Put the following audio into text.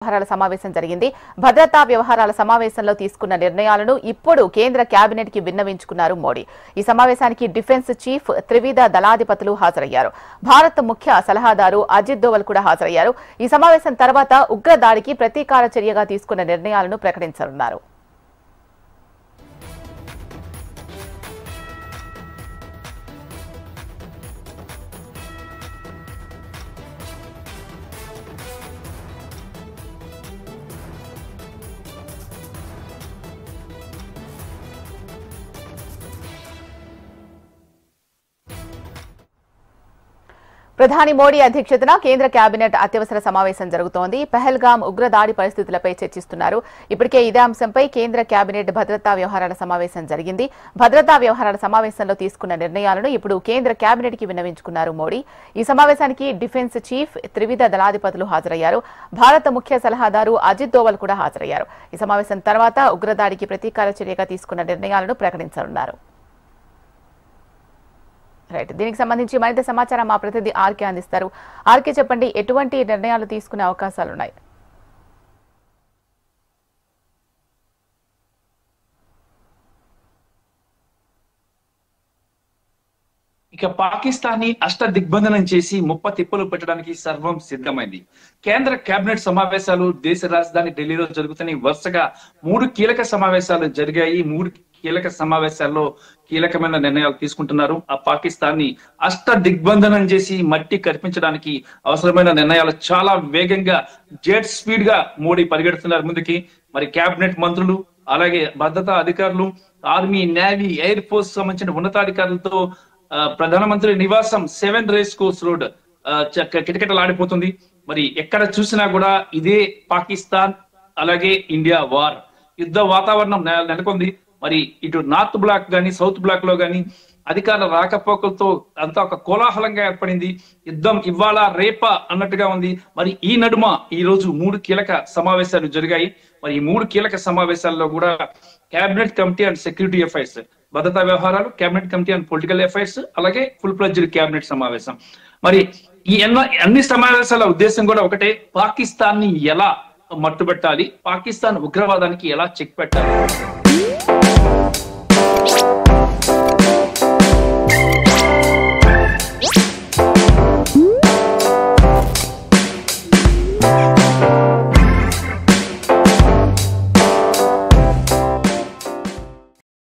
వ్యవహారాల సమావేశం జరిగింది. భద్రతా వ్యవహారాల సమావేశంలో తీసుకున్న నిర్ణయాలను ఇప్పుడు కేంద్ర కేబినెట్ కి విన్నవించుకున్నారు మోడీ. ఈ సమావేశానికి డిఫెన్స్ చీఫ్ త్రివిధ దళాధిపతులు హాజరయ్యారు. భారత్ ముఖ్య సలహాదారు అజిత్ దోవల్ కూడా హాజరయ్యారు. ఈ సమావేశం తర్వాత ఉగ్ర దాడికి ప్రతీకార చర్యగా తీసుకున్న నిర్ణయాలను ప్రకటించనున్నారు. ప్రధాని మోడీ అధ్యక్షతన కేంద్ర కేబినెట్ అత్యవసర సమావేశం జరుగుతోంది. పహల్గామ్ ఉగ్రదాడి పరిస్థితులపై చర్చిస్తున్నారు. ఇప్పటికే ఇదే అంశంపై కేంద్ర కేబినెట్ భద్రతా వ్యవహారాల సమావేశం జరిగింది. భద్రతా వ్యవహారాల సమావేశంలో తీసుకున్న నిర్ణయాలను ఇప్పుడు కేంద్ర కేబినెట్ కి విన్నవించుకున్నారు మోడీ. ఈ సమావేశానికి డిఫెన్స్ చీఫ్ త్రివిధ దళాధిపతులు హాజరయ్యారు. భారత ముఖ్య సలహాదారు అజిత్ దోవల్ కూడా హాజరయ్యారు. ఈ సమావేశం తర్వాత ఉగ్రదాడికి ప్రతీకార చర్యగా తీసుకున్న నిర్ణయాలను ప్రకటించనున్నారు. రైట్, దీనికి సంబంధించి మరింత సమాచారం మా ప్రతినిధి ఆర్కే అందిస్తారు. ఆర్కే, చెప్పండి, ఎటువంటి నిర్ణయాలు తీసుకునే అవకాశాలున్నాయి? ఇక పాకిస్తాన్ని దిగ్బంధనం చేసి తిప్పలు పెట్టడానికి సర్వం సిద్ధమైంది. కేంద్ర కేబినెట్ సమావేశాలు దేశ రాజధాని ఢిల్లీలో జరుగుతున్నాయి. వరుసగా 3 కీలక సమావేశాలు జరిగాయి. 3 కీలక సమావేశాల్లో కీలకమైన నిర్ణయాలు తీసుకుంటున్నారు. ఆ పాకిస్తాన్ని దిగ్బంధనం చేసి మట్టి కల్పించడానికి అవసరమైన నిర్ణయాలు చాలా వేగంగా జెట్ స్పీడ్ గా మోడీ పరిగెడుతున్నారు ముందుకి. మరి కేబినెట్ మంత్రులు, అలాగే భద్రతా అధికారులు, ఆర్మీ, నేవీ, ఎయిర్ ఫోర్స్ సంబంధించిన ఉన్నతాధికారులతో ప్రధానమంత్రి నివాసం 7 రేస్ కోర్స్ రోడ్ కిటకిటలాడిపోతుంది. మరి ఎక్కడ చూసినా కూడా ఇదే పాకిస్తాన్ అలాగే ఇండియా వార్ యుద్ధ వాతావరణం నెలకొంది. మరి ఇటు నార్త్ బ్లాక్ గాని సౌత్ బ్లాక్ లో గాని అధికారుల రాకపోకలతో అంతా ఒక కోలాహలంగా ఏర్పడింది. యుద్ధం ఇవాళ రేపా అన్నట్టుగా ఉంది. మరి ఈ నడుమ ఈ రోజు 3 కీలక సమావేశాలు జరిగాయి. మరి ఈ 3 కీలక సమావేశాల్లో కూడా cabinet committee and security affairs, భద్రతా వ్యవహారాలు, cabinet committee and political affairs, అలాగే ఫుల్ ఫ్లెడ్జ్డ్ కేబినెట్ సమావేశం. మరి ఈ అన్ని సమావేశాల ఉద్దేశం కూడా ఒకటే, పాకిస్తాన్ ని ఎలా మట్టుబెట్టాలి, పాకిస్తాన్ ఉగ్రవాదానికి ఎలా చెక్ పెట్టాలి.